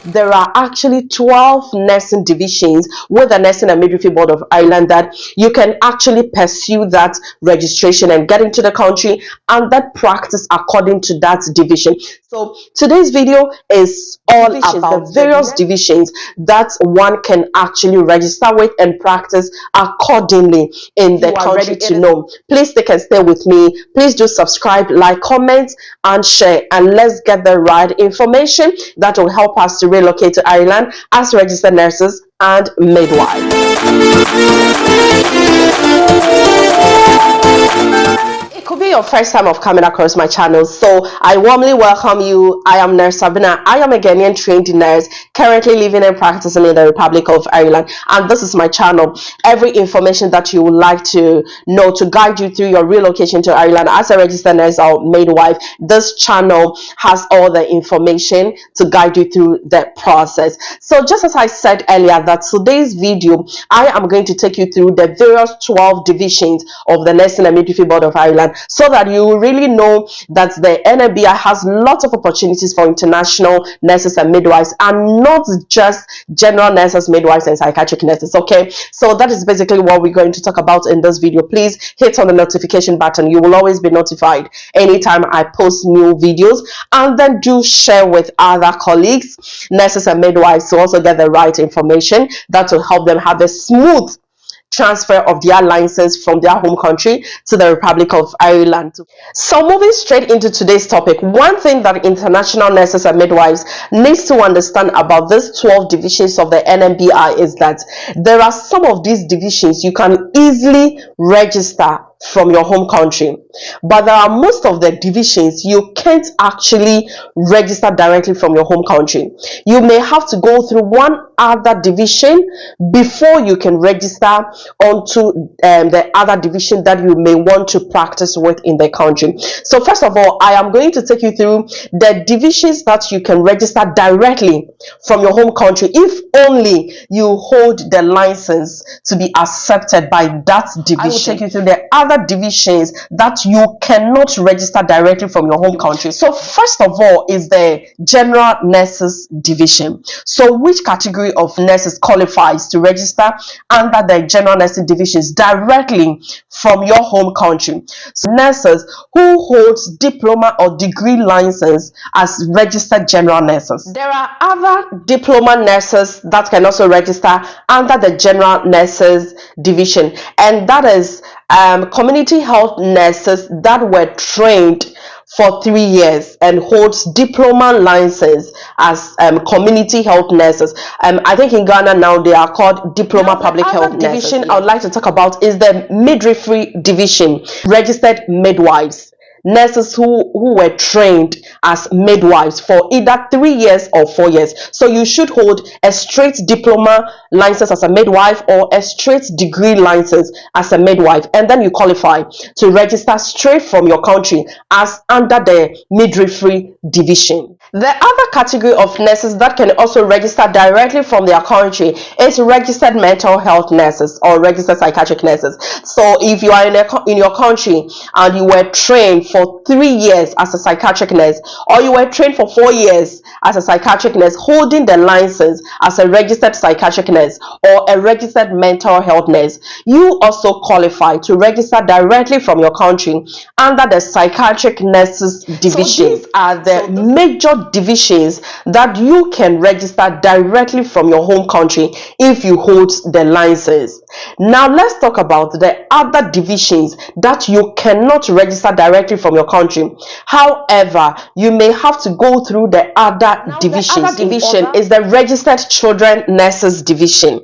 there are actually 12 nursing divisions with the Nursing and Midwifery Board of Ireland that you can actually pursue that registration and get into the country and that practice according to that division. So today's video is all about the various divisions that one can actually register with and practice accordingly in the country to know. Please stay and stay with me. Please do subscribe, like, comment, and share, and let's get the right information that will help us to relocate to Ireland as registered nurses and midwives. It could be your first time of coming across my channel, so I warmly welcome you. I am Nurse Sabina. I am a Ghanaian trained nurse currently living and practicing in the Republic of Ireland, and this is my channel. Every information that you would like to know to guide you through your relocation to Ireland as a registered nurse or midwife, this channel has all the information to guide you through the process. So just as I said earlier, that today's video I am going to take you through the various 12 divisions of the Nursing and Midwifery Board of Ireland, so that you really know that the Nmbi has lots of opportunities for international nurses and midwives, and not just general nurses, midwives, and psychiatric nurses. Okay, so that is basically what we're going to talk about in this video. Please hit on the notification button. You will always be notified anytime I post new videos, and then do share with other colleagues, nurses and midwives, to also get the right information that will help them have a smooth transfer of their license from their home country to the Republic of Ireland. So moving straight into today's topic, one thing that international nurses and midwives needs to understand about these 12 divisions of the Nmbi is that there are some of these divisions you can easily register from your home country, but there are most of the divisions you can't actually register directly from your home country. You may have to go through one other division before you can register onto the other division that you may want to practice with in the country. So first of all, I am going to take you through the divisions that you can register directly from your home country if only you hold the license to be accepted by that division. I will take you through the other divisions that you cannot register directly from your home country. So first of all is the general nurses division. So which category of nurses qualifies to register under the general nursing divisions directly from your home country? So nurses who holds diploma or degree license as registered general nurses. There are other diploma nurses that can also register under the general nurses division, and that is community health nurses that were trained for 3 years and holds diploma license as community health nurses. I think in Ghana now they are called diploma public health nurses. Division I would like to talk about is the midwifery division. Registered midwives, nurses who were trained as midwives for either 3 years or 4 years. So you should hold a straight diploma license as a midwife or a straight degree license as a midwife, and then you qualify to register straight from your country as under the midwifery division. The other category of nurses that can also register directly from their country is registered mental health nurses or registered psychiatric nurses. So if you are in your country and you were trained for 3 years as a psychiatric nurse, or you were trained for 4 years as a psychiatric nurse holding the license as a registered psychiatric nurse or a registered mental health nurse, you also qualify to register directly from your country under the psychiatric nurses division. So these are the major divisions that you can register directly from your home country if you hold the license. Now let's talk about the other divisions that you cannot register directly from your country. However, you may have to go through the other divisions. The other division is the registered children nurses division.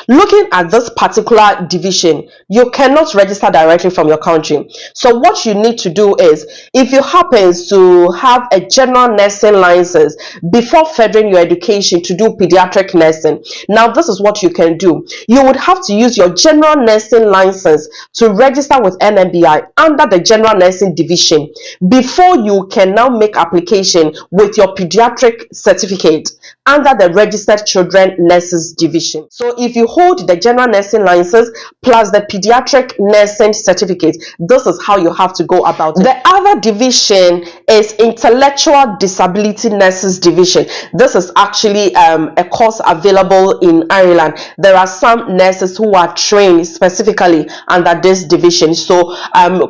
Looking at this particular division, you cannot register directly from your country. So what you need to do is, if you happen to have a general nursing license before furthering your education to do pediatric nursing, now this is what you can do. You would have to use your general nursing license to register with Nmbi under the general nursing division before you can now make application with your pediatric certificate under the registered children nurses division. So if you hold the general nursing license plus the pediatric nursing certificate, this is how you have to go about it. The other division is intellectual disability nurses division. This is actually a course available in Ireland. There are some nurses who are trained specifically under this division. So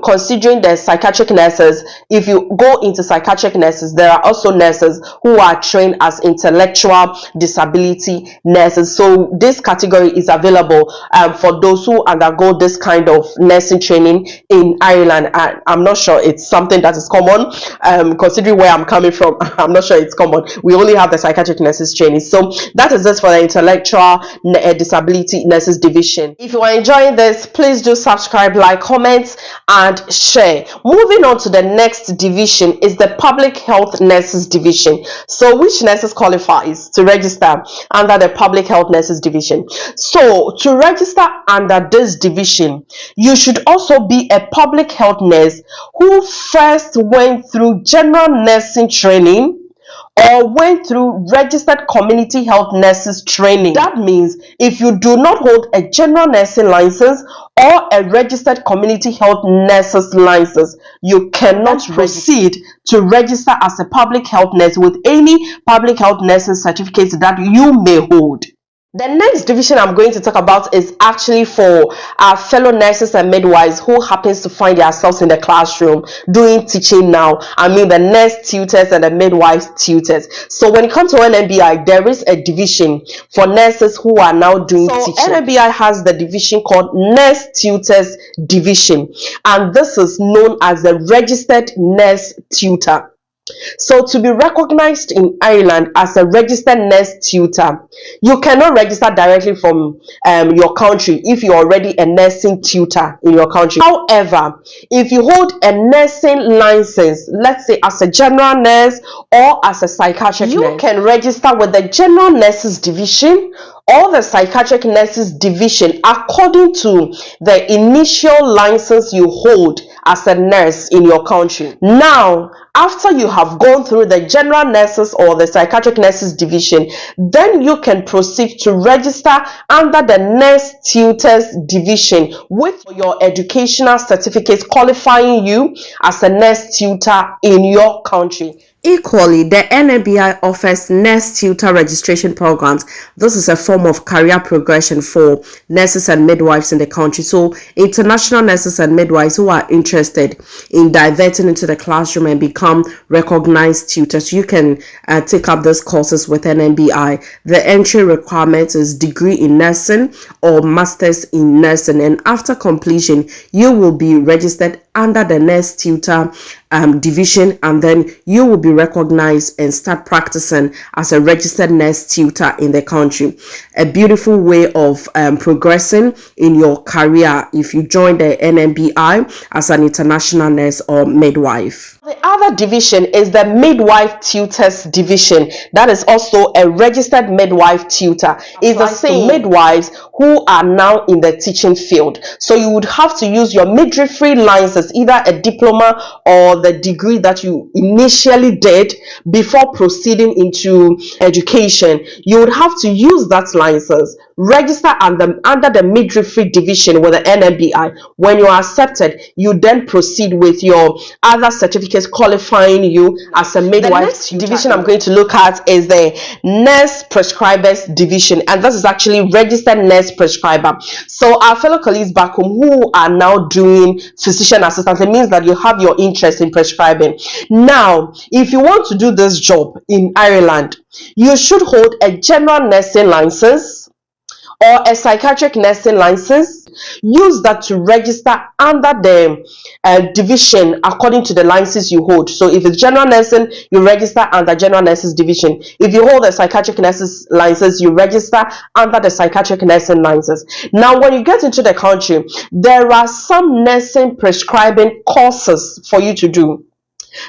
considering the psychiatric nurses, if you go into psychiatric nurses, there are also nurses who are trained as intellectual disability nurses. So this category is available for those who undergo this kind of nursing training in Ireland. I'm not sure it's something that is common, considering where I'm coming from. I'm not sure it's common. We only have the psychiatric nurses training. So that is it for the intellectual disability nurses division. If you are enjoying this, please do subscribe, like, comment, and share. Moving on to the next division is the public health nurses division. So which nurses qualifies to register under the public health nurses division? So to register under this division, you should also be a public health nurse who first went through general nursing training or went through registered community health nurses training. That means if you do not hold a general nursing license or a registered community health nurses license, you cannot proceed to register as a public health nurse with any public health nursing certificates that you may hold. The next division I'm going to talk about is actually for our fellow nurses and midwives who happens to find themselves in the classroom doing teaching now. I mean the nurse tutors and the midwives tutors. So when it comes to Nmbi, there is a division for nurses who are now doing teaching. Nmbi has the division called Nurse Tutors Division, and this is known as the Registered Nurse Tutor. So to be recognized in Ireland as a registered nurse tutor, you cannot register directly from your country if you're already a nursing tutor in your country. However, if you hold a nursing license, let's say as a general nurse or as a psychiatric nurse, you can register with the general nurses division or the psychiatric nurses division according to the initial license you hold as a nurse in your country. Now, after you have gone through the general nurses or the psychiatric nurses division, then you can proceed to register under the nurse tutors division with your educational certificates qualifying you as a nurse tutor in your country. Equally, the Nmbi offers nurse tutor registration programs. This is a form of career progression for nurses and midwives in the country. So international nurses and midwives who are interested in diverting into the classroom and become recognized tutors, you can take up these courses with Nmbi. The entry requirement is degree in nursing or masters in nursing, and after completion you will be registered under the nurse tutor division, and then you will be recognized and start practicing as a registered nurse tutor in the country. A beautiful way of progressing in your career if you join the Nmbi as an international nurse or midwife. The other division is the midwife tutors division. That is also a registered midwife tutor. It's the same midwives who are now in the teaching field. So you would have to use your midwifery license, either a diploma or the degree that you initially did before proceeding into education. You would have to use that license, register under the midwifery division with the Nmbi. When you are accepted, you then proceed with your other certificates qualifying you as a midwife. The next division I'm going to look at is the nurse prescribers division, and this is actually registered nurse prescriber. So our fellow colleagues back home who are now doing physician assistant, it means that you have your interest in prescribing. Now, if you want to do this job in Ireland, you should hold a general nursing license or a psychiatric nursing license. Use that to register under the division according to the license you hold. So if it's general nursing, you register under general nurses division. If you hold a psychiatric nurses license, you register under the psychiatric nursing license. Now, when you get into the country, there are some nursing prescribing courses for you to do.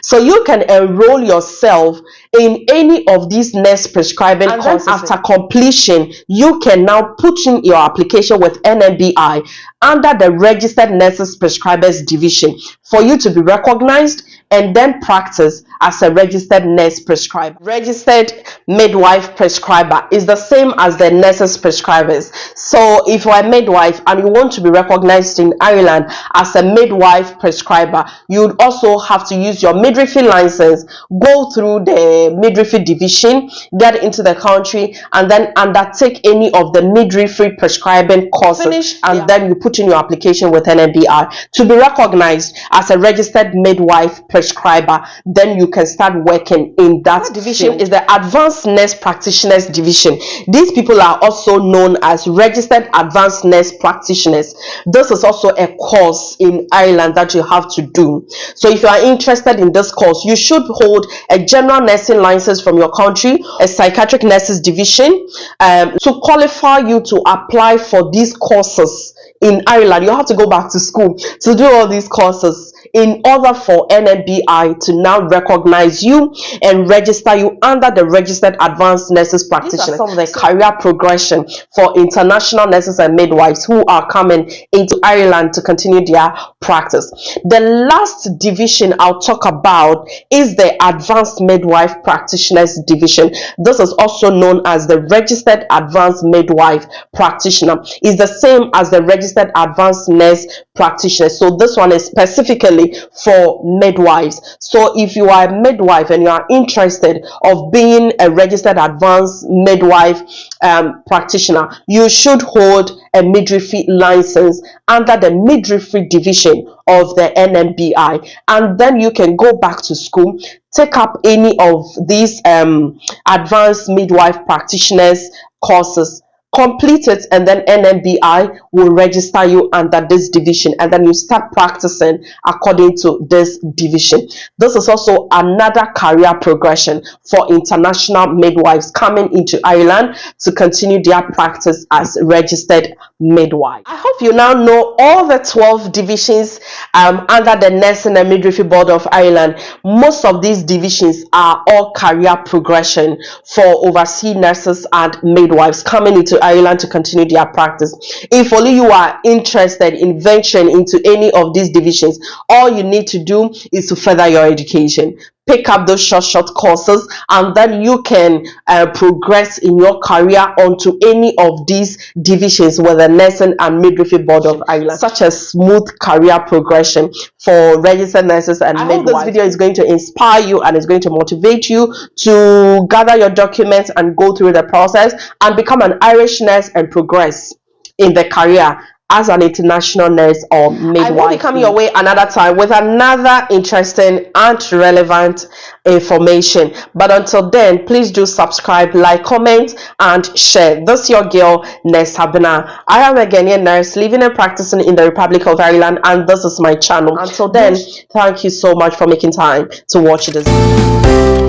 So you can enroll yourself in any of these nurse prescribing courses. After completion, you can now put in your application with Nmbi, under the Registered Nurses Prescribers division for you to be recognized and then practice as a registered nurse prescriber. Registered midwife prescriber is the same as the nurses prescribers. So if you are a midwife and you want to be recognized in Ireland as a midwife prescriber, you'd also have to use your midwifery license, go through the midwifery division, get into the country, and then undertake any of the midwifery prescribing courses. Then you put in your application with Nmbi to be recognized as a registered midwife prescriber. Then you can start working in that division. Is the Advanced Nurse Practitioners division. These people are also known as registered advanced nurse practitioners. This is also a course in Ireland that you have to do. So if you are interested in this course, you should hold a general nursing license from your country, a psychiatric nurses division. To qualify you to apply for these courses in Ireland, you have to go back to school to do all these courses in order for Nmbi to now recognize you and register you under the Registered Advanced Nurses Practitioners. These are some of the career progression for international nurses and midwives who are coming into Ireland to continue their practice. The last division I'll talk about is the Advanced Midwife Practitioners division. This is also known as the Registered Advanced Midwife Practitioner. It's the same as the Registered Advanced Nurse Practitioner. So this one is specifically for midwives. So if you are a midwife and you are interested of being a registered advanced midwife practitioner, you should hold a midwifery license under the midwifery division of the Nmbi, and then you can go back to school, take up any of these advanced midwife practitioners courses, complete it, and then Nmbi will register you under this division, and then you start practicing according to this division. This is also another career progression for international midwives coming into Ireland to continue their practice as registered midwife. I hope you now know all the 12 divisions under the Nursing and Midwifery Board of Ireland. Most of these divisions are all career progression for overseas nurses and midwives coming into Ireland to continue their practice. If only you are interested in venturing into any of these divisions, all you need to do is to further your education. Pick up those short courses, and then you can progress in your career onto any of these divisions with the Nursing and Midwifery Board of Ireland. Such a smooth career progression for registered nurses and midwives. I hope this video is going to inspire you and is going to motivate you to gather your documents and go through the process and become an Irish nurse and progress in the career as an international nurse or midwife. I will be coming your way another time with another interesting and relevant information. But until then, please do subscribe, like, comment, and share. This is your girl, Nurse Sabina. I am a Ghanaian nurse living and practicing in the Republic of Ireland, and this is my channel. Until then, thank you so much for making time to watch this.